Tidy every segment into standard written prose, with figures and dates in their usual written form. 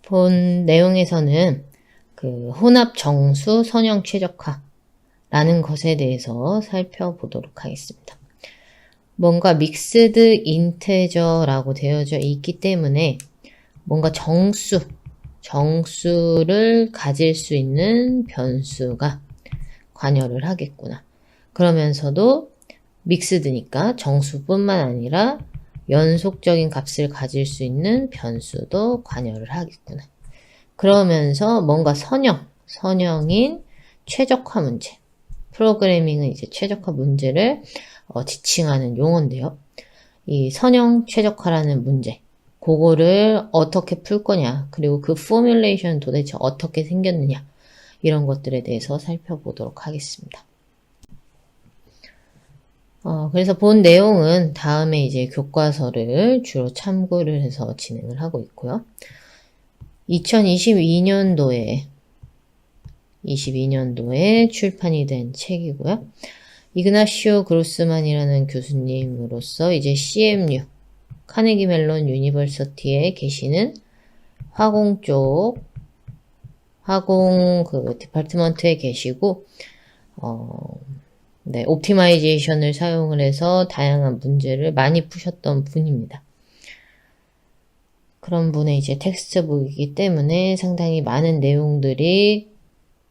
본 내용에서는 그 혼합 정수 선형 최적화라는 것에 대해서 살펴보도록 하겠습니다. 뭔가 믹스드 인테저라고 되어져 있기 때문에 뭔가 정수를 가질 수 있는 변수가 관여를 하겠구나. 그러면서도 믹스드니까 정수뿐만 아니라 연속적인 값을 가질 수 있는 변수도 관여를 하겠구나. 그러면서 뭔가 선형인 최적화 문제. 프로그래밍은 이제 최적화 문제를 지칭하는 용어인데요. 이 선형 최적화라는 문제. 그거를 어떻게 풀 거냐. 그리고 그 포뮬레이션 도대체 어떻게 생겼느냐. 이런 것들에 대해서 살펴보도록 하겠습니다. 그래서 본 내용은 다음에 이제 교과서를 주로 참고를 해서 진행을 하고 있고요. 2022년도에 출판이 된 책이고요. 이그나시오 그로스만이라는 교수님으로서 이제 CMU, 카네기 멜론 유니버시티에 계시는 화공 그 디파트먼트에 계시고, 옵티마이제이션을 사용을 해서 다양한 문제를 많이 푸셨던 분입니다. 그런 분의 이제 텍스트북이기 때문에 상당히 많은 내용들이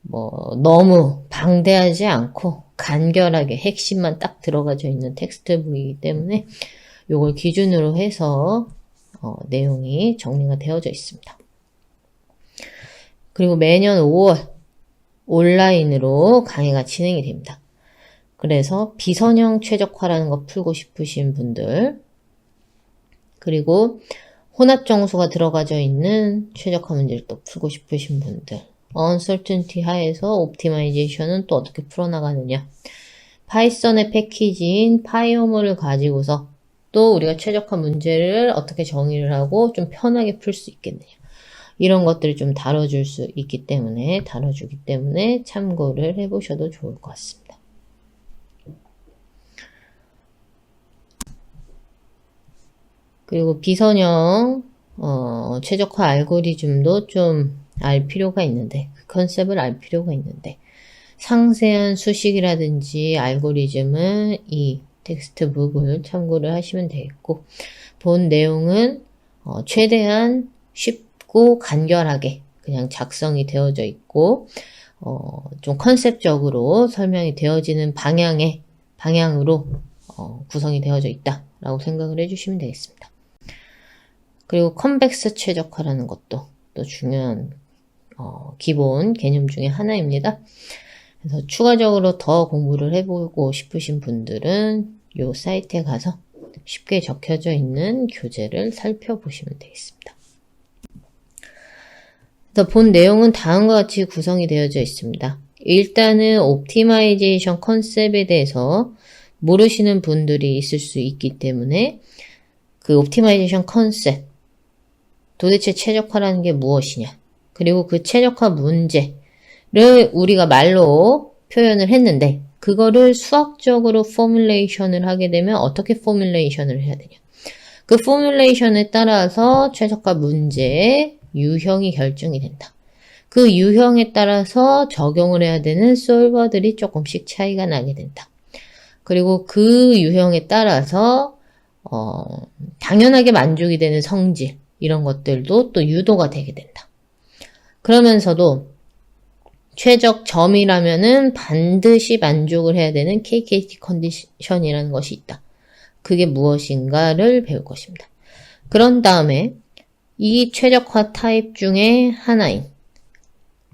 너무 방대하지 않고 간결하게 핵심만 딱 들어가져 있는 텍스트북이기 때문에 요걸 기준으로 해서 내용이 정리가 되어져 있습니다. 그리고 매년 5월 온라인으로 강의가 진행이 됩니다. 그래서 비선형 최적화라는 거 풀고 싶으신 분들, 그리고 혼합정수가 들어가져 있는 최적화 문제를 또 풀고 싶으신 분들, uncertainty 하에서 옵티마이제이션은 또 어떻게 풀어나가느냐, 파이썬의 패키지인 파이오모를 가지고서 또 우리가 최적화 문제를 어떻게 정의를 하고 좀 편하게 풀 수 있겠느냐, 이런 것들을 좀 다뤄주기 때문에 참고를 해보셔도 좋을 것 같습니다. 그리고 비선형 최적화 알고리즘도 좀 알 필요가 있는데, 그 컨셉을 알 필요가 있는데, 상세한 수식이라든지 알고리즘은 이 텍스트북을 참고를 하시면 되겠고, 본 내용은 최대한 쉽고 간결하게 그냥 작성이 되어져 있고, 좀 컨셉적으로 설명이 되어지는 방향으로 구성이 되어져 있다라고 생각을 해주시면 되겠습니다. 그리고 컨벡스 최적화라는 것도 또 중요한 기본 개념 중에 하나입니다. 그래서 추가적으로 더 공부를 해보고 싶으신 분들은 이 사이트에 가서 쉽게 적혀져 있는 교재를 살펴보시면 되겠습니다. 그래서 본 내용은 다음과 같이 구성이 되어져 있습니다. 일단은 옵티마이제이션 컨셉에 대해서 모르시는 분들이 있을 수 있기 때문에 그 옵티마이제이션 컨셉, 도대체 최적화라는 게 무엇이냐, 그리고 그 최적화 문제를 우리가 말로 표현을 했는데 그거를 수학적으로 포뮬레이션을 하게 되면 어떻게 포뮬레이션을 해야 되냐, 그 포뮬레이션에 따라서 최적화 문제의 유형이 결정이 된다. 그 유형에 따라서 적용을 해야 되는 솔버들이 조금씩 차이가 나게 된다. 그리고 그 유형에 따라서 당연하게 만족이 되는 성질, 이런 것들도 또 유도가 되게 된다. 그러면서도 최적점이라면은 반드시 만족을 해야 되는 KKT 컨디션이라는 것이 있다. 그게 무엇인가를 배울 것입니다. 그런 다음에 이 최적화 타입 중에 하나인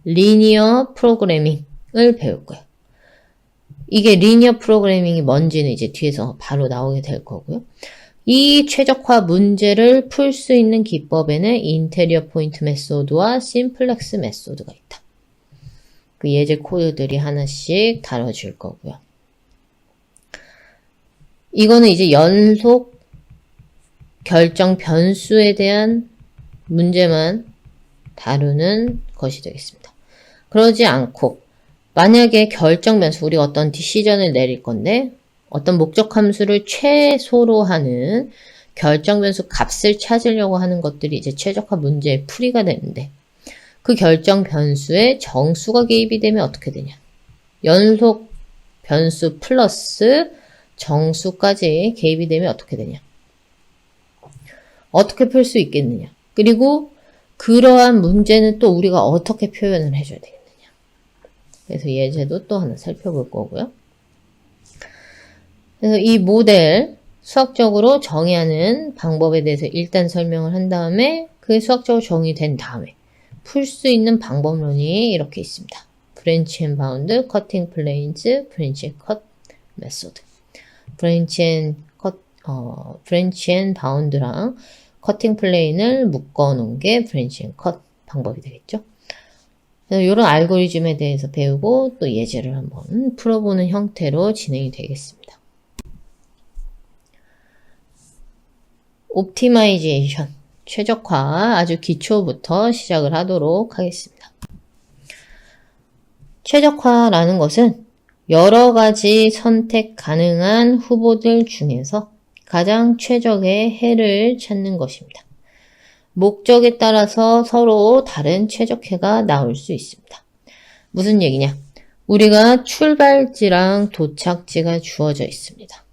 리니어 프로그래밍을 배울 거예요. 이게 리니어 프로그래밍이 뭔지는 이제 뒤에서 바로 나오게 될 거고요. 이 최적화 문제를 풀 수 있는 기법에는 인테리어 포인트 메소드와 심플렉스 메소드가 있다. 그 예제 코드들이 하나씩 다뤄줄 거고요. 이거는 이제 연속 결정 변수에 대한 문제만 다루는 것이 되겠습니다. 그러지 않고 만약에 결정 변수, 우리가 어떤 디시전을 내릴 건데 어떤 목적 함수를 최소로 하는 결정 변수 값을 찾으려고 하는 것들이 이제 최적화 문제의 풀이가 되는데 그 결정 변수에 정수가 개입이 되면 어떻게 되냐? 연속 변수 플러스 정수까지 개입이 되면 어떻게 되냐? 어떻게 풀 수 있겠느냐? 그리고 그러한 문제는 또 우리가 어떻게 표현을 해줘야 되겠느냐? 그래서 예제도 또 하나 살펴볼 거고요. 그래서 이 모델 수학적으로 정의하는 방법에 대해서 일단 설명을 한 다음에 그게 수학적으로 정의된 다음에 풀 수 있는 방법론이 이렇게 있습니다. 브랜치 앤 바운드, 커팅 플레인즈, 브랜치 앤 컷 메소드. 브랜치 앤 바운드랑 커팅 플레인을 묶어 놓은 게 브랜치 앤 컷 방법이 되겠죠. 그래서 이런 알고리즘에 대해서 배우고 또 예제를 한번 풀어보는 형태로 진행이 되겠습니다. 옵티마이제이션, 최적화 아주 기초부터 시작을 하도록 하겠습니다. 최적화라는 것은 여러 가지 선택 가능한 후보들 중에서 가장 최적의 해를 찾는 것입니다. 목적에 따라서 서로 다른 최적해가 나올 수 있습니다. 무슨 얘기냐? 우리가 출발지랑 도착지가 주어져 있습니다.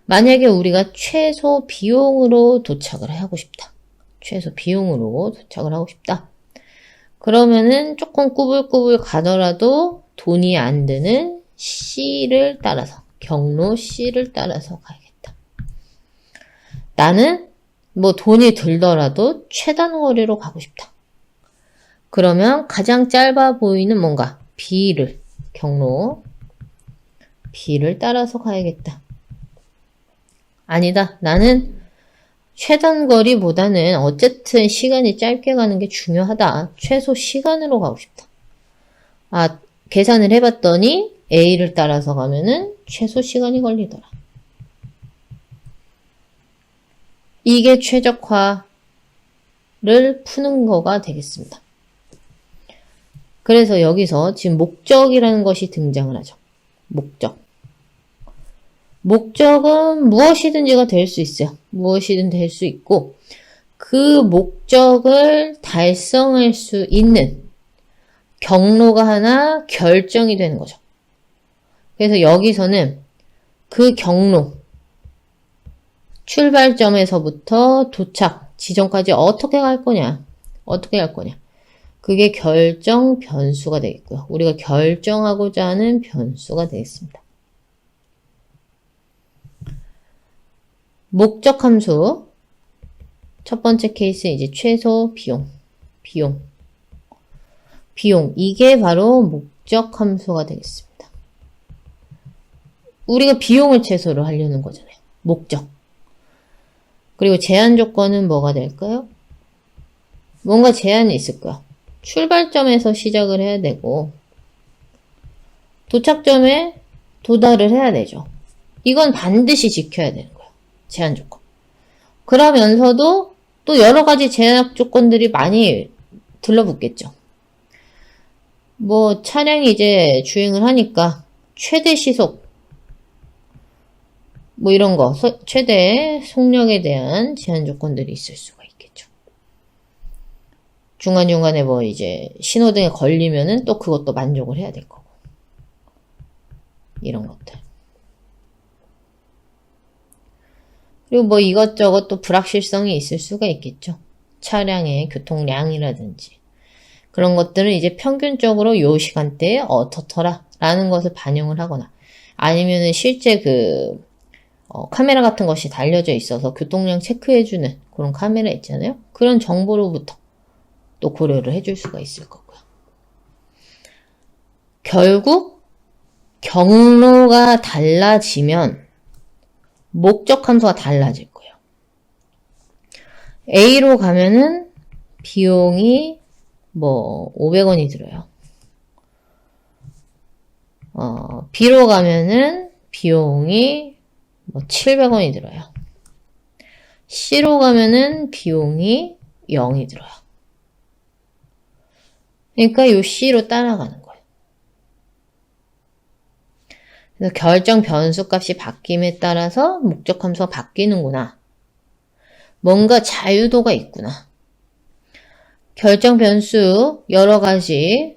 만약에 우리가 최소 비용으로 도착을 하고 싶다. 최소 비용으로 도착을 하고 싶다. 그러면은 조금 꾸불꾸불 가더라도 돈이 안 드는 C를 따라서, 경로 C를 따라서 가야겠다. 나는 뭐 돈이 들더라도 최단 거리로 가고 싶다. 그러면 가장 짧아 보이는 뭔가 B를, 경로 B를 따라서 가야겠다. 아니다. 나는 최단 거리보다는 어쨌든 시간이 짧게 가는 게 중요하다. 최소 시간으로 가고 싶다. 계산을 해봤더니 A를 따라서 가면은 최소 시간이 걸리더라. 이게 최적화를 푸는 거가 되겠습니다. 그래서 여기서 지금 목적이라는 것이 등장을 하죠. 목적. 목적은 무엇이든지가 될 수 있어요. 무엇이든 될 수 있고 그 목적을 달성할 수 있는 경로가 하나 결정이 되는 거죠. 그래서 여기서는 그 경로, 출발점에서부터 도착 지점까지 어떻게 갈 거냐? 어떻게 갈 거냐? 그게 결정 변수가 되겠고요. 우리가 결정하고자 하는 변수가 되겠습니다. 목적 함수 첫 번째 케이스 이제 최소 비용 이게 바로 목적 함수가 되겠습니다. 우리가 비용을 최소로 하려는 거잖아요. 목적. 그리고 제한 조건은 뭐가 될까요? 뭔가 제한이 있을 거야. 출발점에서 시작을 해야 되고 도착점에 도달을 해야 되죠. 이건 반드시 지켜야 되는 거예요. 제한 조건. 그러면서도 또 여러 가지 제한 조건들이 많이 들러붙겠죠. 뭐 차량이 이제 주행을 하니까 최대 시속 뭐 이런 거 최대 속력에 대한 제한 조건들이 있을 수가 있겠죠. 중간중간에 뭐 이제 신호등에 걸리면은 또 그것도 만족을 해야 될 거고 이런 것들. 그리고 뭐 이것저것 또 불확실성이 있을 수가 있겠죠. 차량의 교통량이라든지 그런 것들은 이제 평균적으로 요 시간대에 어떻더라 라는 것을 반영을 하거나 아니면은 실제 카메라 같은 것이 달려져 있어서 교통량 체크해주는 그런 카메라 있잖아요. 그런 정보로부터 또 고려를 해줄 수가 있을 거고요. 결국 경로가 달라지면 목적 함수가 달라질 거예요. A로 가면은 비용이 뭐 500원이 들어요. B로 가면은 비용이 뭐 700원이 들어요. C로 가면은 비용이 0이 들어요. 그러니까 요 C로 따라가는 거예요. 그래서 결정 변수 값이 바뀜에 따라서 목적 함수가 바뀌는구나 뭔가 자유도가 있구나. 결정 변수 여러 가지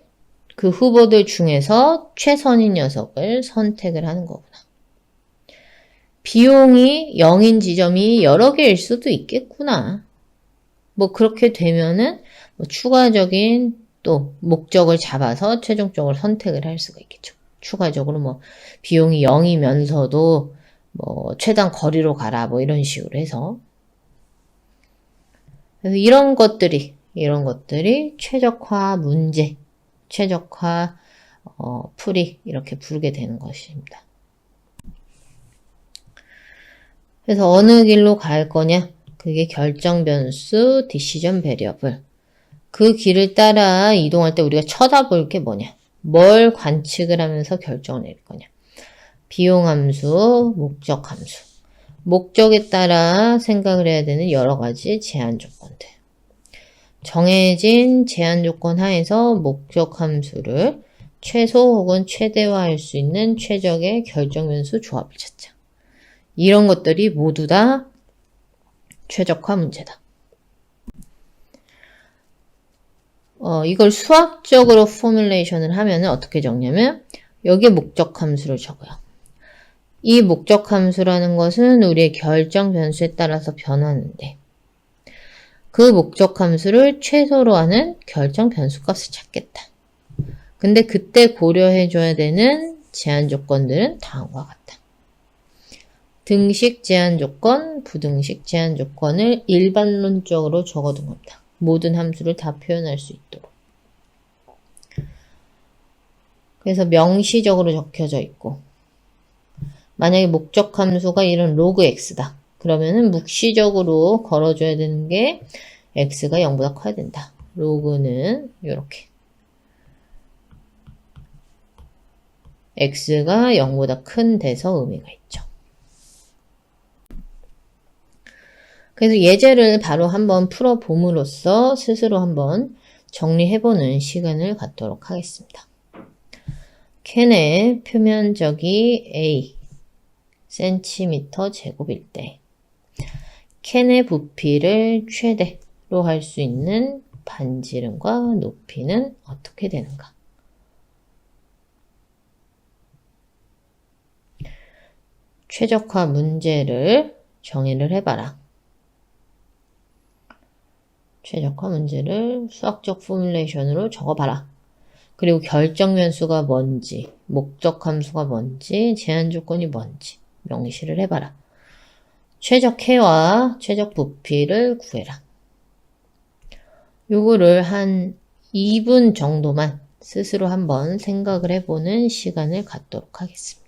그 후보들 중에서 최선인 녀석을 선택을 하는 거구나. 비용이 0인 지점이 여러 개일 수도 있겠구나. 뭐 그렇게 되면은 뭐 추가적인 또 목적을 잡아서 최종적으로 선택을 할 수가 있겠죠. 추가적으로 뭐 비용이 0이면서도 뭐 최단 거리로 가라 뭐 이런 식으로 해서 그래서 이런 것들이 최적화 문제, 최적화 풀이 이렇게 부르게 되는 것입니다. 그래서 어느 길로 갈 거냐? 그게 결정 변수, 디시전 베리어블. 그 길을 따라 이동할 때 우리가 쳐다볼 게 뭐냐? 뭘 관측을 하면서 결정을 내릴 거냐? 비용 함수, 목적 함수. 목적에 따라 생각을 해야 되는 여러 가지 제한 조건들. 정해진 제한 조건 하에서 목적 함수를 최소 혹은 최대화할 수 있는 최적의 결정 변수 조합을 찾자. 이런 것들이 모두 다 최적화 문제다. 이걸 수학적으로 포뮬레이션을 하면 어떻게 적냐면 여기에 목적 함수를 적어요. 이 목적 함수라는 것은 우리의 결정 변수에 따라서 변하는데 그 목적 함수를 최소로 하는 결정 변수 값을 찾겠다. 근데 그때 고려해줘야 되는 제한 조건들은 다음과 같다. 등식 제한 조건, 부등식 제한 조건을 일반론적으로 적어둔 겁니다. 모든 함수를 다 표현할 수 있도록. 그래서 명시적으로 적혀져 있고 만약에 목적 함수가 이런 로그 x다. 그러면은 묵시적으로 걸어줘야 되는 게 x가 0보다 커야 된다. 로그는 이렇게 x가 0보다 큰 데서 의미가 있죠. 그래서 예제를 바로 한번 풀어봄으로써 스스로 한번 정리해보는 시간을 갖도록 하겠습니다. 캔의 표면적이 A 센티미터 제곱일 때 캔의 부피를 최대로 할 수 있는 반지름과 높이는 어떻게 되는가? 최적화 문제를 정의를 해봐라. 최적화 문제를 수학적 포뮬레이션으로 적어봐라. 그리고 결정 변수가 뭔지, 목적 함수가 뭔지, 제한 조건이 뭔지 명시를 해봐라. 최적해와 최적 부피를 구해라. 요거를 한 2분 정도만 스스로 한번 생각을 해보는 시간을 갖도록 하겠습니다.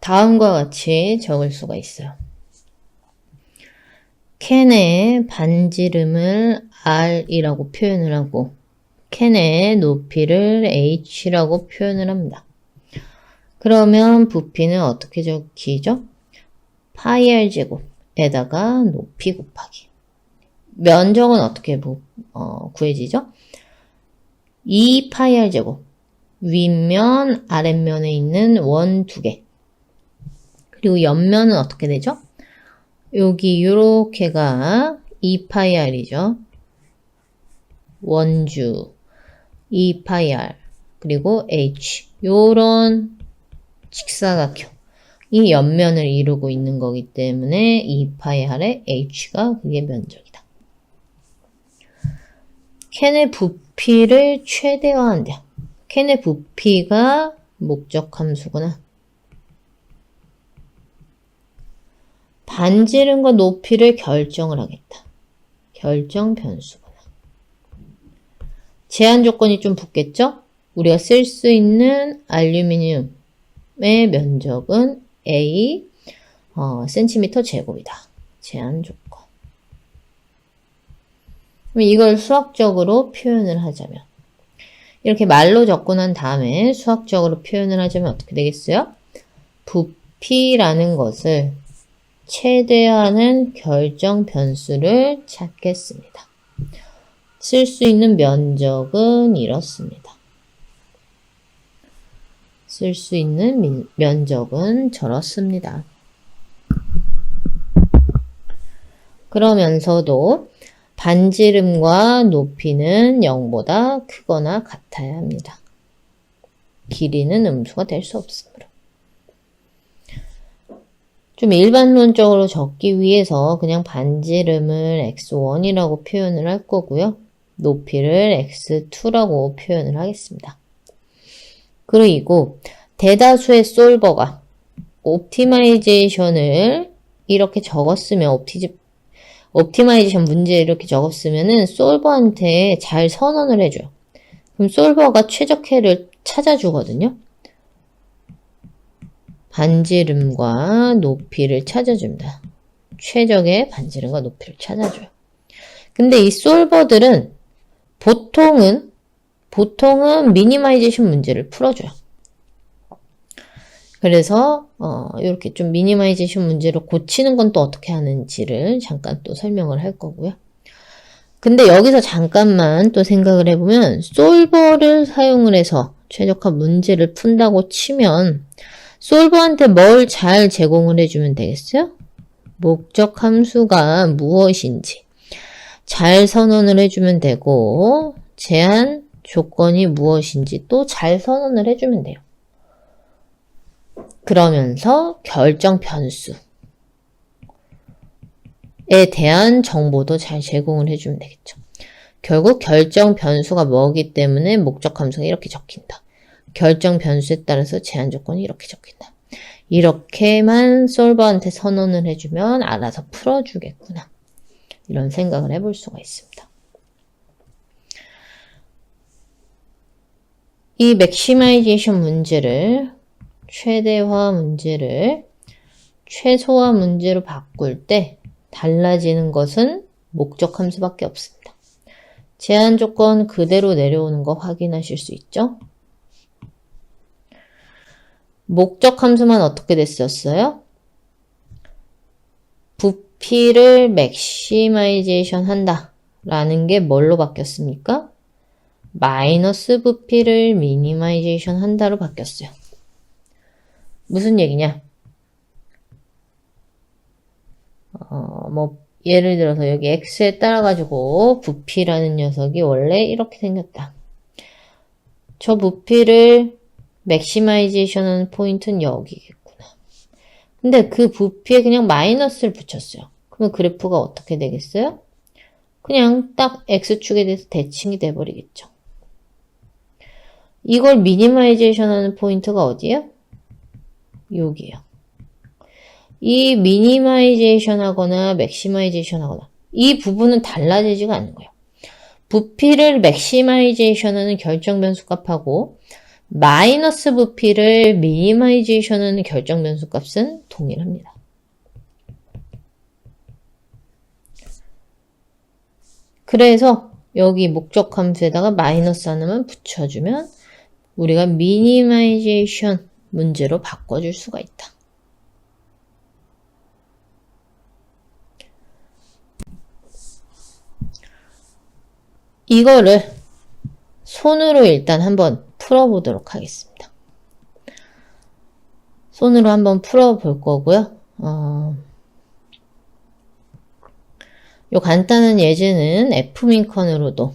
다음과 같이 적을 수가 있어요. 캔의 반지름을 R이라고 표현을 하고 캔의 높이를 H라고 표현을 합니다. 그러면 부피는 어떻게 적히죠? 파이 R 제곱에다가 높이 곱하기. 면적은 어떻게 구해지죠? 2 파이 R 제곱. 윗면, 아랫면에 있는 원 2개. 그리고 옆면은 어떻게 되죠? 여기 요렇게가 2 파이 R이죠. 원주 2 파이 R 그리고 H 요런 직사각형 이 옆면을 이루고 있는 거기 때문에 2 파이 R의 H가 그게 면적이다. 캔의 부피를 최대화한대요. 캔의 부피가 목적 함수구나. 반지름과 높이를 결정을 하겠다. 결정 변수구나. 제한 조건이 좀 붙겠죠? 우리가 쓸 수 있는 알루미늄의 면적은 A 센티미터 제곱이다. 제한 조건. 그럼 이걸 수학적으로 표현을 하자면 이렇게 말로 적고 난 다음에 수학적으로 표현을 하자면 어떻게 되겠어요? 부피라는 것을 최대화하는 결정 변수를 찾겠습니다. 쓸 수 있는 면적은 이렇습니다. 쓸 수 있는 면적은 저렇습니다. 그러면서도 반지름과 높이는 0보다 크거나 같아야 합니다. 길이는 음수가 될 수 없으므로. 좀 일반론적으로 적기 위해서 그냥 반지름을 x1이라고 표현을 할 거고요. 높이를 x2라고 표현을 하겠습니다. 그리고 대다수의 솔버가 옵티마이제이션을 이렇게 적었으면 옵티마이제이션 문제 이렇게 적었으면은 솔버한테 잘 선언을 해줘요. 그럼 솔버가 최적해를 찾아주거든요. 반지름과 높이를 찾아줍니다. 최적의 반지름과 높이를 찾아줘요. 근데 이 솔버들은 보통은 미니마이제이션 문제를 풀어줘요. 그래서 이렇게 좀 미니마이제이션 문제를 고치는 건 또 어떻게 하는지를 잠깐 또 설명을 할 거고요. 근데 여기서 잠깐만 또 생각을 해보면 솔버를 사용을 해서 최적화 문제를 푼다고 치면 솔버한테 뭘 잘 제공을 해주면 되겠어요? 목적 함수가 무엇인지 잘 선언을 해주면 되고 제한 조건이 무엇인지 또 잘 선언을 해주면 돼요. 그러면서 결정 변수에 대한 정보도 잘 제공을 해주면 되겠죠. 결국 결정 변수가 뭐기 때문에 목적 함수가 이렇게 적힌다. 결정 변수에 따라서 제한 조건이 이렇게 적힌다. 이렇게만 솔버한테 선언을 해주면 알아서 풀어주겠구나. 이런 생각을 해볼 수가 있습니다. 이 맥시마이제이션 문제를 최대화 문제를 최소화 문제로 바꿀 때 달라지는 것은 목적 함수밖에 없습니다. 제한 조건 그대로 내려오는 거 확인하실 수 있죠? 목적 함수만 어떻게 됐었어요? 부피를 맥시마이제이션 한다 라는 게 뭘로 바뀌었습니까? 마이너스 부피를 미니마이제이션 한다로 바뀌었어요. 무슨 얘기냐? 예를 들어서 여기 x에 따라가지고 부피라는 녀석이 원래 이렇게 생겼다. 저 부피를 맥시마이제이션 하는 포인트는 여기겠구나. 근데 그 부피에 그냥 마이너스를 붙였어요. 그러면 그래프가 어떻게 되겠어요? 그냥 딱 x축에 대해서 대칭이 돼버리겠죠. 이걸 미니마이제이션 하는 포인트가 어디예요? 여기에요. 이 미니마이제이션 하거나 맥시마이제이션 하거나 이 부분은 달라지지가 않는 거예요. 부피를 맥시마이제이션 하는 결정 변수 값하고 마이너스 부피를 미니마이제이션하는 결정 변수 값은 동일합니다. 그래서 여기 목적 함수에다가 마이너스 하나만 붙여주면 우리가 미니마이제이션 문제로 바꿔줄 수가 있다. 이거를 손으로 일단 한번 풀어보도록 하겠습니다. 손으로 한번 풀어볼 거고요. 요 간단한 예제는 F민컨으로도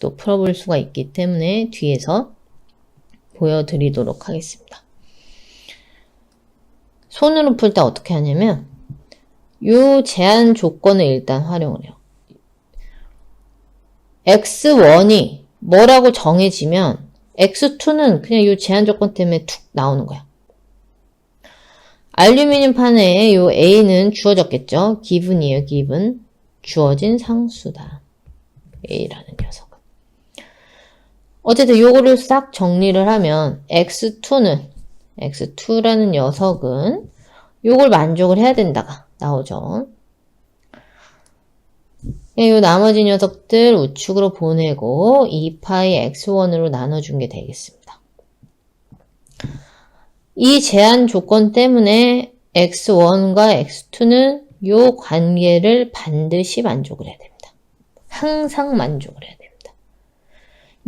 또 풀어볼 수가 있기 때문에 뒤에서 보여드리도록 하겠습니다. 손으로 풀 때 어떻게 하냐면 요 제한 조건을 일단 활용을 해요. x1이 뭐라고 정해지면 x2는 그냥 요 제한 조건 때문에 툭 나오는 거야. 알루미늄 판에 요 A는 주어졌겠죠? given이에요, given. 주어진 상수다. A라는 녀석은. 어쨌든 요거를 싹 정리를 하면 x2라는 녀석은 요걸 만족을 해야 된다가 나오죠. 요 나머지 녀석들 우측으로 보내고 2파이 x1으로 나눠준 게 되겠습니다. 이 제한 조건 때문에 x1과 x2는 요 관계를 반드시 만족을 해야 됩니다. 항상 만족을 해야 됩니다.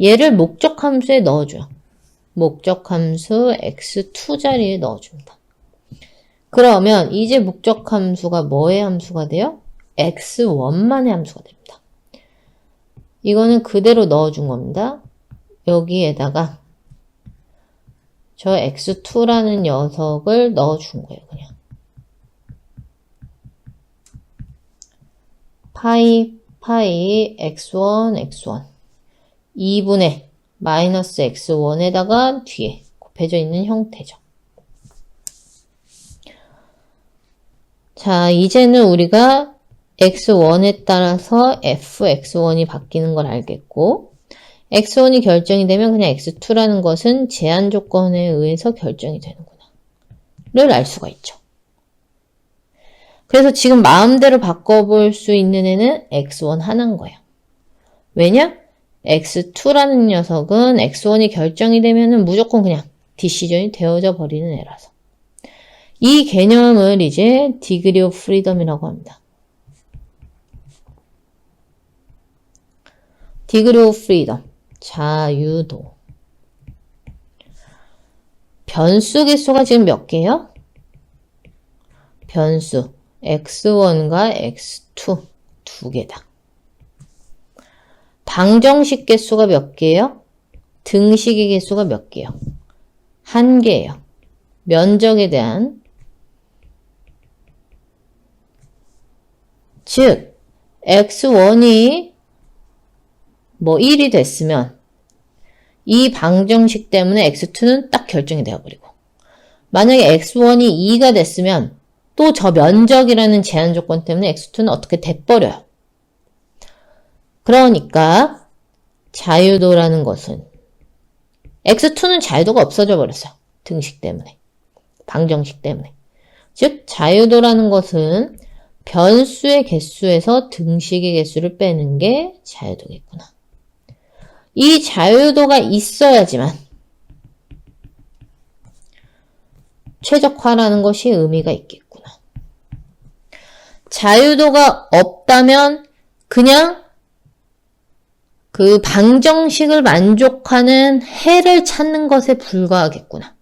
얘를 목적 함수에 넣어줘요. 목적 함수 x2 자리에 넣어줍니다. 그러면 이제 목적 함수가 뭐의 함수가 돼요? x1만의 함수가 됩니다. 이거는 그대로 넣어준 겁니다. 여기에다가 저 x2라는 녀석을 넣어준 거예요, 그냥. 파이 x1 2분의 마이너스 x1에다가 뒤에 곱해져 있는 형태죠. 자, 이제는 우리가 x1에 따라서 fx1이 바뀌는 걸 알겠고 x1이 결정이 되면 그냥 x2라는 것은 제한 조건에 의해서 결정이 되는구나 를 알 수가 있죠. 그래서 지금 마음대로 바꿔볼 수 있는 애는 x1 하나인 거예요. 왜냐? x2라는 녀석은 x1이 결정이 되면은 무조건 그냥 디시전이 되어져 버리는 애라서. 이 개념을 이제 디그리 오브 프리덤이라고 합니다. 디그리 오브 프리덤, 자유도. 변수 개수가 지금 몇 개예요? 변수 x1과 x2 두 개다. 방정식 개수가 몇 개예요? 등식의 개수가 몇 개예요? 한 개예요. 면적에 대한 즉 x1이 뭐 1이 됐으면 이 방정식 때문에 x2는 딱 결정이 되어버리고 만약에 x1이 2가 됐으면 또 저 면적이라는 제한 조건 때문에 x2는 어떻게 돼버려요. 그러니까 자유도라는 것은 x2는 자유도가 없어져 버렸어요. 등식 때문에. 방정식 때문에. 즉 자유도라는 것은 변수의 개수에서 등식의 개수를 빼는 게 자유도겠구나. 이 자유도가 있어야지만 최적화라는 것이 의미가 있겠구나. 자유도가 없다면 그냥 그 방정식을 만족하는 해를 찾는 것에 불과하겠구나.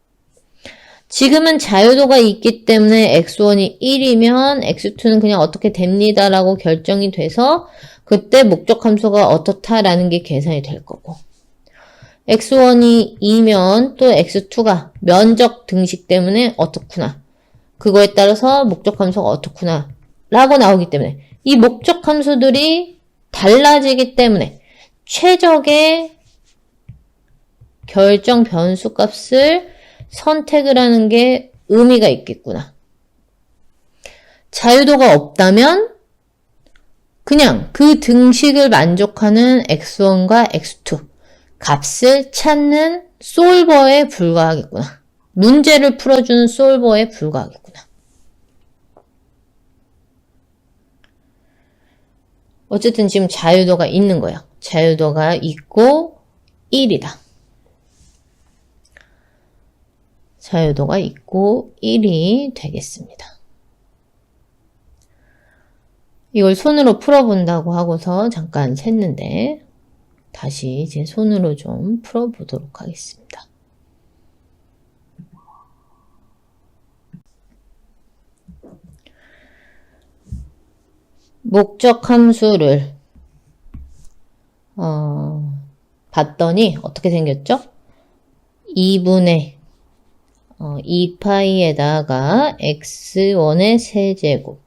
지금은 자유도가 있기 때문에 x1이 1이면 x2는 그냥 어떻게 됩니다라고 결정이 돼서 그때 목적 함수가 어떻다라는 게 계산이 될 거고 x1이 2면 또 x2가 면적 등식 때문에 어떻구나. 그거에 따라서 목적 함수가 어떻구나 라고 나오기 때문에 이 목적 함수들이 달라지기 때문에 최적의 결정 변수 값을 선택을 하는 게 의미가 있겠구나. 자유도가 없다면 그냥 그 등식을 만족하는 x1과 x2 값을 찾는 솔버에 불과하겠구나. 문제를 풀어주는 솔버에 불과하겠구나. 어쨌든 지금 자유도가 있는 거야. 자유도가 있고 1이다. 자유도가 있고 1이 되겠습니다. 이걸 손으로 풀어본다고 하고서 잠깐 샜는데 다시 이제 손으로 좀 풀어보도록 하겠습니다. 목적 함수를 봤더니 어떻게 생겼죠? 2분의 2파이에다가 x1의 세제곱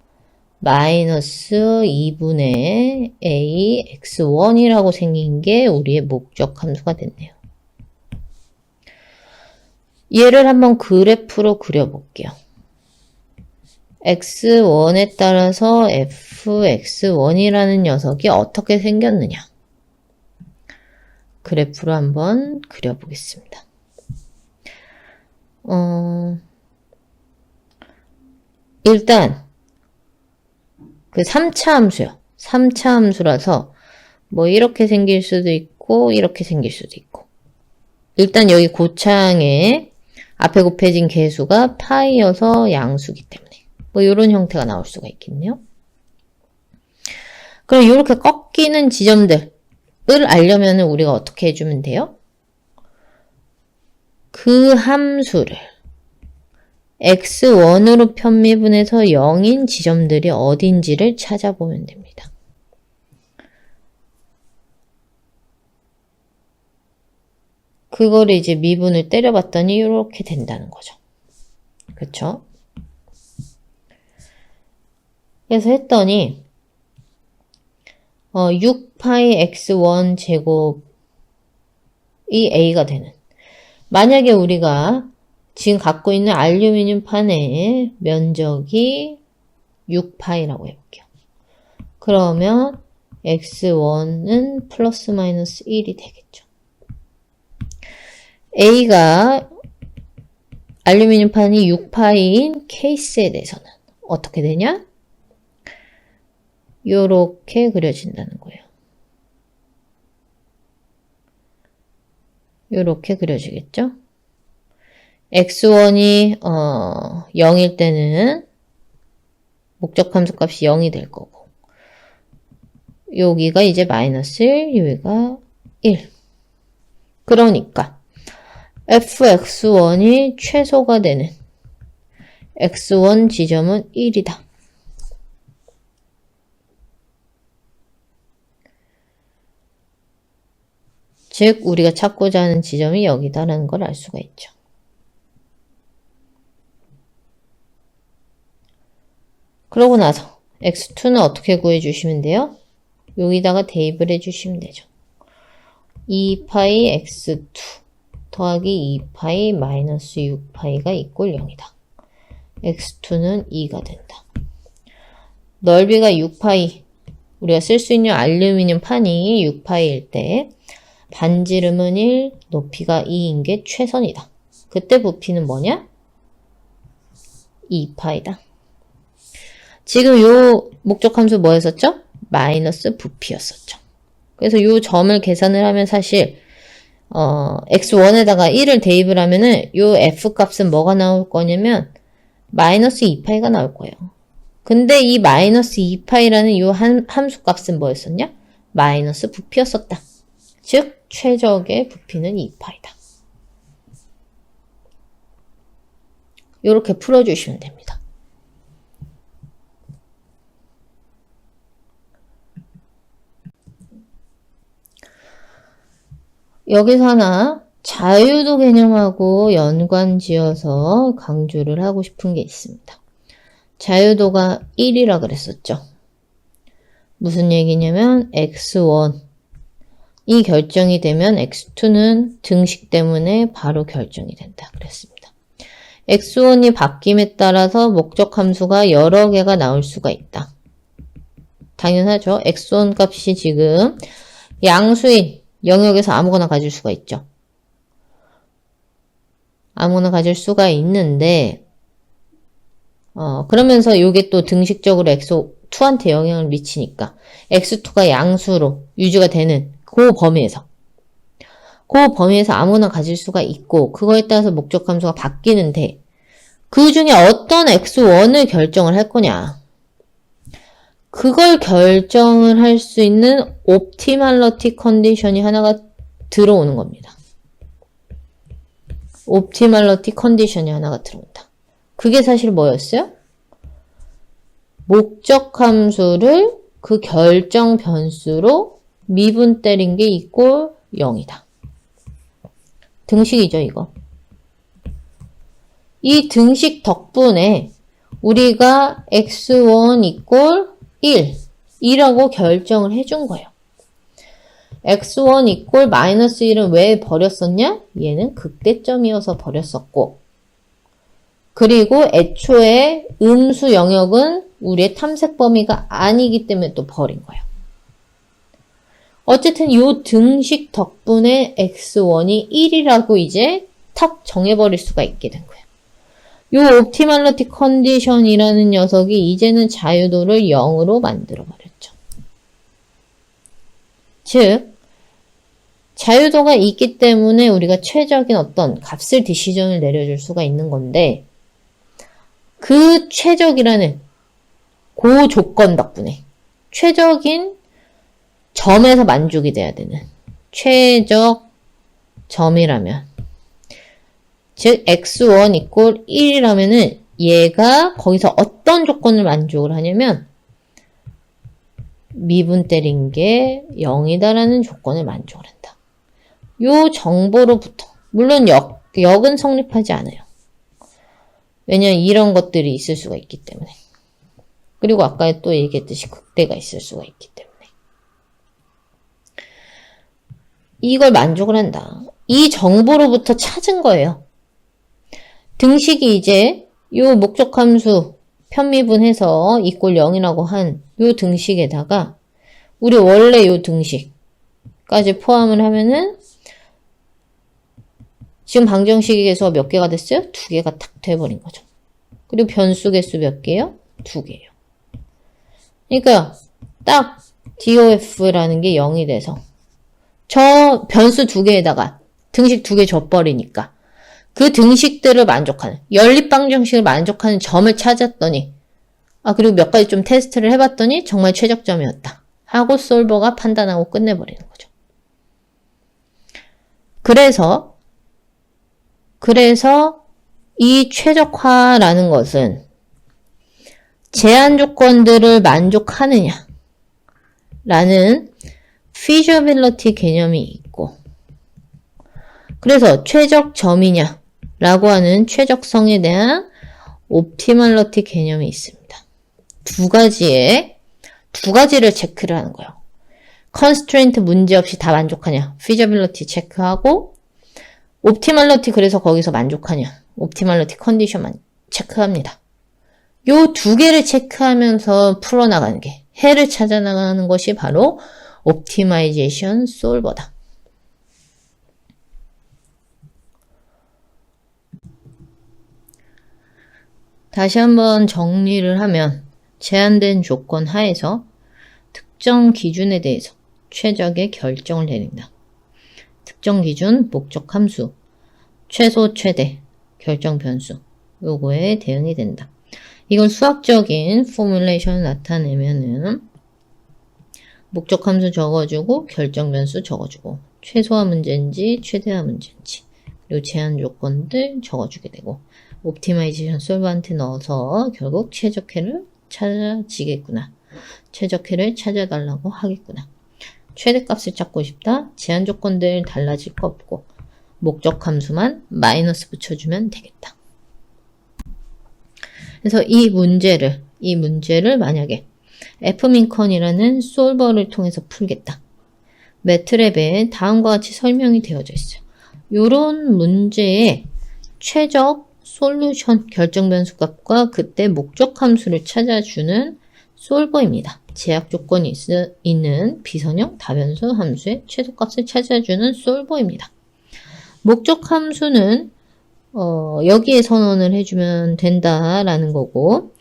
마이너스 2분의 a x1이라고 생긴 게 우리의 목적 함수가 됐네요. 얘를 한번 그래프로 그려볼게요. x1에 따라서 fx1이라는 녀석이 어떻게 생겼느냐. 그래프로 한번 그려보겠습니다. 일단 그 3차 함수요. 3차 함수라서 뭐 이렇게 생길 수도 있고 이렇게 생길 수도 있고 일단 여기 고창에 앞에 곱해진 개수가 파이여서 양수기 때문에 뭐 이런 형태가 나올 수가 있겠네요. 그럼 이렇게 꺾이는 지점들을 알려면 우리가 어떻게 해주면 돼요? 그 함수를 x1으로 편미분해서 0인 지점들이 어딘지를 찾아보면 됩니다. 그거를 이제 미분을 때려봤더니 이렇게 된다는 거죠. 그쵸? 그래서 했더니 6파이 x1 제곱이 a가 되는 만약에 우리가 지금 갖고 있는 알루미늄 판의 면적이 6파이라고 해볼게요. 그러면 x1은 플러스 마이너스 1이 되겠죠. A가 알루미늄 판이 6파이인 케이스에 대해서는 어떻게 되냐? 요렇게 그려진다는 거예요. 요렇게 그려지겠죠? x1이 0일 때는 목적 함수 값이 0이 될 거고 여기가 이제 마이너스 1, 여기가 1. 그러니까 fx1이 최소가 되는 x1 지점은 1이다. 즉 우리가 찾고자 하는 지점이 여기다라는 걸 알 수가 있죠. 그러고 나서 x2는 어떻게 구해주시면 돼요? 여기다가 대입을 해주시면 되죠. 2파이 x2 더하기 2파이 마이너스 6파이가 이꼴 0이다. x2는 2가 된다. 넓이가 6파이, 우리가 쓸 수 있는 알루미늄 판이 6파이일 때 반지름은 1, 높이가 2인 게 최선이다. 그때 부피는 뭐냐? 2파이다. 지금 요 목적 함수 뭐였었죠? 마이너스 부피였었죠. 그래서 요 점을 계산을 하면 사실 x1에다가 1을 대입을 하면은 요 f 값은 뭐가 나올 거냐면 마이너스 2파이가 나올 거예요. 근데 이 마이너스 2파이라는 요 함수 값은 뭐였었냐? 마이너스 부피였었다. 즉 최적의 부피는 2파이다. 이렇게 풀어주시면 됩니다. 여기서 하나 자유도 개념하고 연관지어서 강조를 하고 싶은 게 있습니다. 자유도가 1이라 그랬었죠. 무슨 얘기냐면 x1이 결정이 되면 x2는 등식 때문에 바로 결정이 된다 그랬습니다. x1이 바뀜에 따라서 목적 함수가 여러 개가 나올 수가 있다. 당연하죠. x1 값이 지금 양수인 영역에서 아무거나 가질 수가 있죠. 아무거나 가질 수가 있는데 그러면서 요게 또 등식적으로 x2한테 영향을 미치니까 x2가 양수로 유지가 되는 그 범위에서 아무거나 가질 수가 있고 그거에 따라서 목적 함수가 바뀌는데 그 중에 어떤 x1을 결정을 할 거냐. 그걸 결정을 할 수 있는 옵티멀러티 컨디션이 하나가 들어오는 겁니다. 옵티멀러티 컨디션이 하나가 들어온다. 그게 사실 뭐였어요? 목적 함수를 그 결정 변수로 미분 때린 게 이꼴 0이다. 등식이죠, 이거. 이 등식 덕분에 우리가 x1 이꼴 1이라고 결정을 해준 거예요. x1 이꼴 마이너스 1은 왜 버렸었냐? 얘는 극대점이어서 버렸었고 그리고 애초에 음수 영역은 우리의 탐색 범위가 아니기 때문에 또 버린 거예요. 어쨌든 이 등식 덕분에 x1이 1이라고 이제 탁 정해버릴 수가 있게 된 거예요. 이 옵티멀러티 컨디션이라는 녀석이 이제는 자유도를 0으로 만들어버렸죠. 즉 자유도가 있기 때문에 우리가 최적인 어떤 값을 디시전을 내려줄 수가 있는 건데 그 최적이라는 그 조건 덕분에 최적인 점에서 만족이 돼야 되는 최적 점이라면 즉 x1 이꼴 1이라면은 얘가 거기서 어떤 조건을 만족을 하냐면 미분 때린 게 0이다라는 조건을 만족을 한다. 요 정보로부터 물론 역은 성립하지 않아요. 왜냐면 이런 것들이 있을 수가 있기 때문에. 그리고 아까 또 얘기했듯이 극대가 있을 수가 있기 때문에. 이걸 만족을 한다. 이 정보로부터 찾은 거예요. 등식이 이제 요 목적함수 편미분해서 이꼴 0이라고 한 요 등식에다가 우리 원래 요 등식까지 포함을 하면은 지금 방정식의 개수가 몇 개가 됐어요? 2개가 딱 돼버린 거죠. 그리고 변수 개수 몇 개예요? 2개예요. 그러니까 딱 DOF라는 게 0이 돼서 저 변수 2개에다가 등식 2개 줘버리니까 그 등식들을 만족하는 연립방정식을 만족하는 점을 찾았더니 그리고 몇 가지 좀 테스트를 해봤더니 정말 최적점이었다 하고 솔버가 판단하고 끝내버리는 거죠. 그래서 이 최적화라는 것은 제한 조건들을 만족하느냐 라는 feasibility 개념이 있고 그래서 최적점이냐 라고 하는 최적성에 대한 optimality 개념이 있습니다. 두 가지를 체크를 하는 거예요. constraint 문제 없이 다 만족하냐 feasibility 체크하고 optimality 그래서 거기서 만족하냐 optimality 컨디션만 체크합니다. 요 두 개를 체크하면서 풀어나가는 게 해를 찾아나가는 것이 바로 optimization solver다. 다시 한번 정리를 하면 제한된 조건 하에서 특정 기준에 대해서 최적의 결정을 내린다. 특정 기준, 목적 함수, 최소, 최대, 결정 변수 요거에 대응이 된다. 이걸 수학적인 포뮬레이션을 나타내면은 목적 함수 적어주고 결정 변수 적어주고 최소화 문제인지 최대화 문제인지 그리고 제한 조건들 적어주게 되고 옵티마이제이션 솔버한테 넣어서 결국 최적해를 찾아지겠구나. 최적해를 찾아달라고 하겠구나. 최대값을 찾고 싶다. 제한 조건들 달라질 거 없고 목적 함수만 마이너스 붙여주면 되겠다. 그래서 이 문제를 만약에 F민컨이라는 솔버를 통해서 풀겠다. 매트랩에 다음과 같이 설명이 되어져 있어요. 요런 문제의 최적 솔루션 결정 변수 값과 그때 목적 함수를 찾아주는 솔버입니다. 제약 조건이 있는 비선형 다변수 함수의 최소값을 찾아주는 솔버입니다. 목적 함수는 여기에 선언을 해주면 된다라는 거고,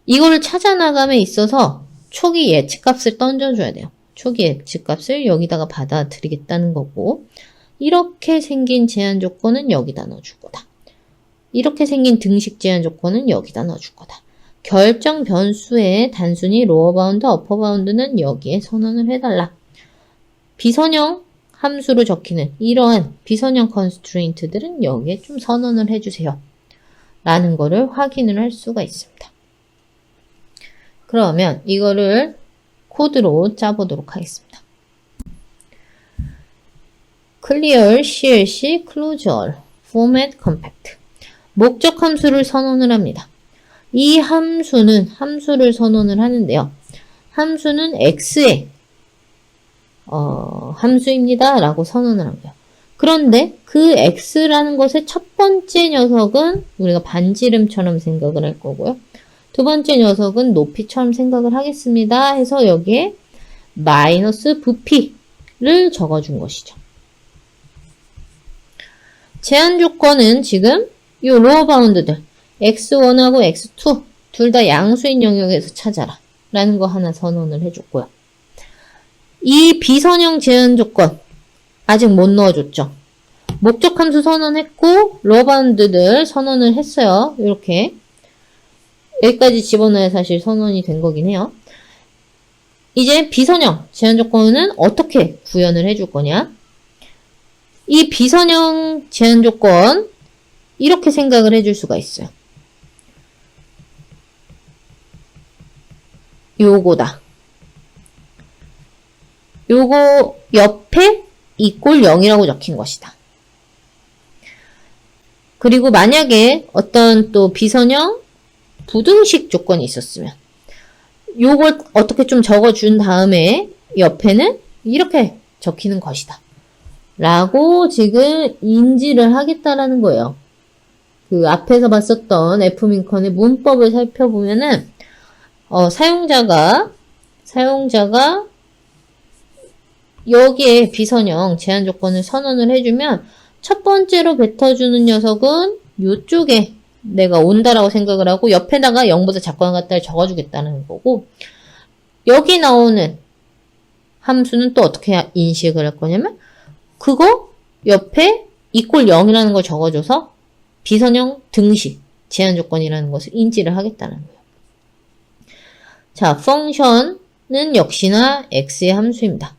이거를 찾아 나감에 있어서 초기 예측값을 던져줘야 돼요. 초기 예측값을 여기다가 받아들이겠다는 거고, 이렇게 생긴 제한 조건은 여기다 넣어줄 거다. 이렇게 생긴 등식 제한 조건은 여기다 넣어줄 거다. 결정 변수의 단순히 로어 바운드, 어퍼 바운드는 여기에 선언을 해달라. 비선형 함수로 적히는 이러한 비선형 컨스트레인트들은 여기에 좀 선언을 해주세요. 라는 거를 확인을 할 수가 있습니다. 그러면 이거를 코드로 짜보도록 하겠습니다. clear CLC closure format compact 목적 함수를 선언을 합니다. 이 함수를 선언을 하는데요. 함수는 x의 함수입니다. 라고 선언을 합니다. 그런데 그 x라는 것의 첫 번째 녀석은 우리가 반지름처럼 생각을 할 거고요. 두 번째 녀석은 높이처럼 생각을 하겠습니다. 해서 여기에 마이너스 부피를 적어준 것이죠. 제한 조건은 지금 이 로어 바운드들 x1하고 x2 둘 다 양수인 영역에서 찾아라 라는 거 하나 선언을 해줬고요. 이 비선형 제한 조건 아직 못 넣어줬죠. 목적 함수 선언했고 로어 바운드들 선언을 했어요. 이렇게 여기까지 집어넣어야 사실 선언이 된 거긴 해요. 이제 비선형 제한 조건은 어떻게 구현을 해줄 거냐? 이 비선형 제한 조건 이렇게 생각을 해줄 수가 있어요. 요거다. 요거 옆에 equal 0이라고 적힌 것이다. 그리고 만약에 어떤 또 비선형 부등식 조건이 있었으면 요걸 어떻게 좀 적어준 다음에 옆에는 이렇게 적히는 것이다. 라고 지금 인지를 하겠다라는 거예요. 그 앞에서 봤었던 F민컨의 문법을 살펴보면은 사용자가 여기에 비선형 제한 조건을 선언을 해주면 첫 번째로 뱉어주는 녀석은 이쪽에 내가 온다라고 생각을 하고 옆에다가 0보다 작거나 같다를 적어주겠다는 거고 여기 나오는 함수는 또 어떻게 인식을 할 거냐면 그거 옆에 equal 0이라는 걸 적어줘서 비선형 등식 제한 조건이라는 것을 인지를 하겠다는 거예요. 자, 펑션은 역시나 x의 함수입니다.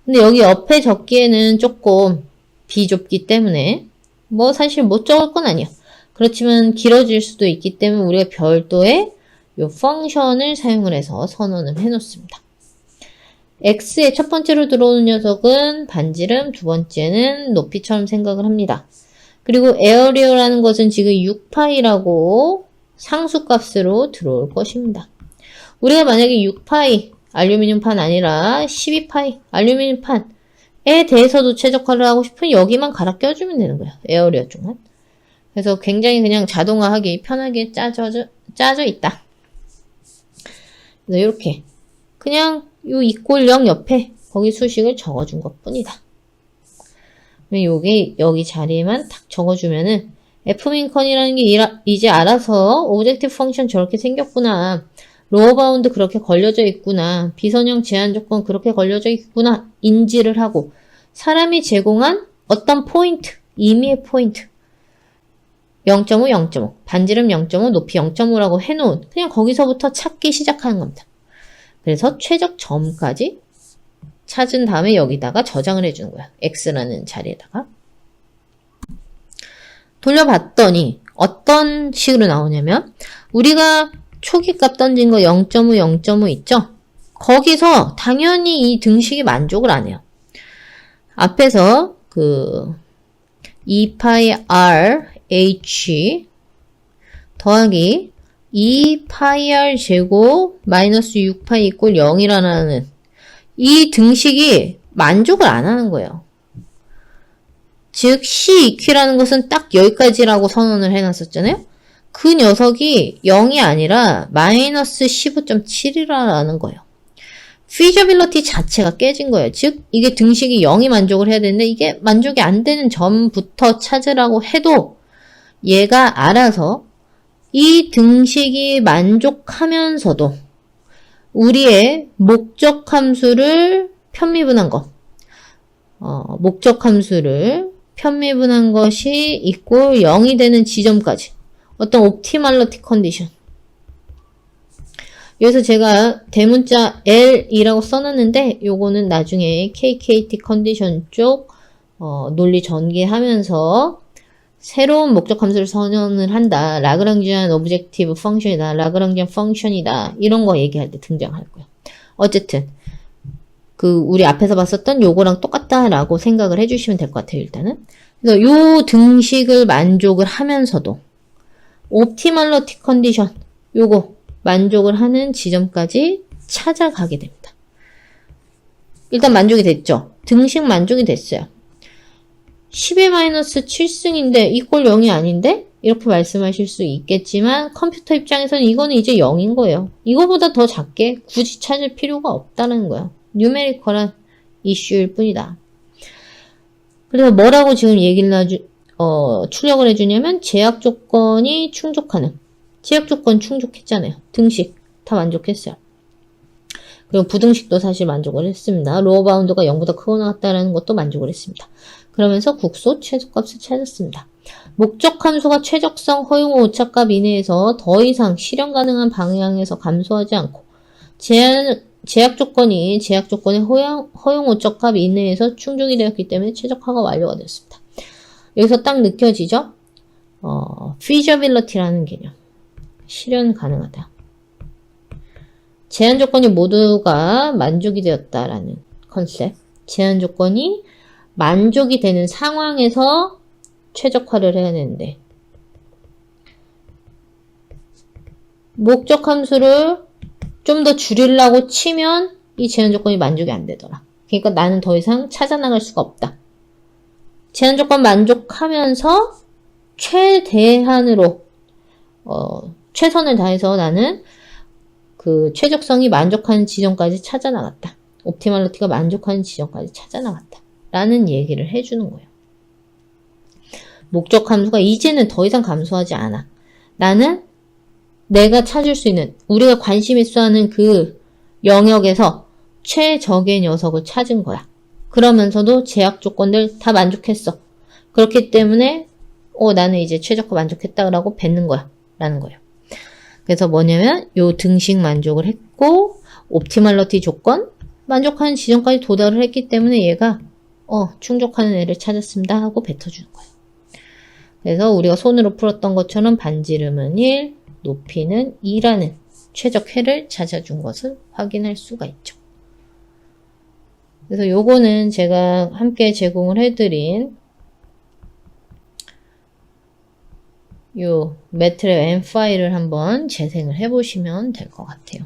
근데 여기 옆에 적기에는 조금 비좁기 때문에 뭐 사실 못 적을 건 아니에요. 그렇지만 길어질 수도 있기 때문에 우리가 별도의 요 펑션을 사용을 해서 선언을 해놓습니다. x의 첫 번째로 들어오는 녀석은 반지름, 두 번째는 높이처럼 생각을 합니다. 그리고 에어리어라는 것은 지금 6파이라고 상수값으로 들어올 것입니다. 우리가 만약에 6파이 알루미늄 판 아니라 12파이 알루미늄 판에 대해서도 최적화를 하고 싶으면 여기만 갈아 껴주면 되는 거예요. 에어리어 쪽만. 그래서 굉장히 그냥 자동화하기 편하게 짜져 있다. 그래서 이렇게 그냥 요 equal 0 옆에 거기 수식을 적어준 것 뿐이다. 요게 여기 자리에만 딱 적어주면은 F민컨이라는 게 이제 알아서 오브젝티브 펑션 저렇게 생겼구나. 로어 바운드 그렇게 걸려져 있구나. 비선형 제한 조건 그렇게 걸려져 있구나. 인지를 하고 사람이 제공한 어떤 포인트, 임의의 포인트 0.5, 0.5, 반지름 0.5, 높이 0.5라고 해놓은 그냥 거기서부터 찾기 시작하는 겁니다. 그래서 최적 점까지 찾은 다음에 여기다가 저장을 해주는 거야. x라는 자리에다가. 돌려봤더니 어떤 식으로 나오냐면 우리가 초기값 던진 거 0.5, 0.5 있죠? 거기서 당연히 이 등식이 만족을 안 해요. 앞에서 그 2파이 r h 더하기 2파이 r 제곱 마이너스 6파이 이꼴 0이라는 이 등식이 만족을 안 하는 거예요. 즉 C2Q라는 것은 딱 여기까지라고 선언을 해놨었잖아요. 그 녀석이 0이 아니라 마이너스 15.7이라는 거예요. feasibility 자체가 깨진 거예요. 즉 이게 등식이 0이 만족을 해야 되는데 이게 만족이 안 되는 점부터 찾으라고 해도 얘가 알아서 이 등식이 만족하면서도 우리의 목적 함수를 편미분한 거, 목적 함수를 편미분한 것이 이꼴 0이 되는 지점까지 어떤 옵티멀리티 컨디션. 여기서 제가 대문자 L이라고 써놨는데 요거는 나중에 KKT 컨디션 쪽 논리 전개하면서 새로운 목적 함수를 선언을 한다. 라그랑지안 오브젝티브 펑션이다. 라그랑지안 펑션이다. 이런 거 얘기할 때 등장할 거예요. 어쨌든 우리 앞에서 봤었던 요거랑 똑같다라고 생각을 해주시면 될 것 같아요. 일단은. 그래서 요 등식을 만족을 하면서도 옵티멀리티 컨디션 요거 만족을 하는 지점까지 찾아가게 됩니다. 일단 만족이 됐죠. 등식 만족이 됐어요. 10-7승인데 이꼴 0이 아닌데? 이렇게 말씀하실 수 있겠지만 컴퓨터 입장에서는 이거는 이제 0인 거예요. 이거보다 더 작게 굳이 찾을 필요가 없다는 거야. 뉴메리컬한 이슈일 뿐이다. 그래서 뭐라고 지금 출력을 해주냐면 제약 조건이 충족하는 제약 조건 충족했잖아요. 등식 다 만족했어요. 그리고 부등식도 사실 만족을 했습니다. 로어 바운드가 0보다 크거나 같다라는 것도 만족을 했습니다. 그러면서 국소 최소값을 찾았습니다. 목적 함수가 최적성 허용 오차값 이내에서 더 이상 실현 가능한 방향에서 감소하지 않고 제약 조건이 제약 조건의 허용 오차값 이내에서 충족이 되었기 때문에 최적화가 완료가 되었습니다. 여기서 딱 느껴지죠? feasibility라는 개념. 실현 가능하다. 제한 조건이 모두가 만족이 되었다라는 컨셉. 제한 조건이 만족이 되는 상황에서 최적화를 해야 되는데 목적 함수를 좀 더 줄이려고 치면 이 제한 조건이 만족이 안 되더라. 그러니까 나는 더 이상 찾아나갈 수가 없다. 제한 조건 만족하면서 최대한으로 최선을 다해서 나는 그 최적성이 만족하는 지점까지 찾아나갔다. 옵티멀리티가 만족하는 지점까지 찾아나갔다. 라는 얘기를 해주는 거예요. 목적 함수가 이제는 더 이상 감소하지 않아. 나는 내가 찾을 수 있는, 우리가 관심 있어 하는 그 영역에서 최적의 녀석을 찾은 거야. 그러면서도 제약 조건들 다 만족했어. 그렇기 때문에 나는 이제 최적화 만족했다라고 뱉는 거야. 라는 거예요. 그래서 뭐냐면 요 등식 만족을 했고 옵티멀리티 조건 만족하는 지점까지 도달을 했기 때문에 얘가 충족하는 애를 찾았습니다 하고 뱉어주는 거예요. 그래서 우리가 손으로 풀었던 것처럼 반지름은 1, 높이는 2라는 최적회를 찾아준 것을 확인할 수가 있죠. 그래서 요거는 제가 함께 제공을 해드린 요 매트랩 M 파일을 한번 재생을 해보시면 될 것 같아요.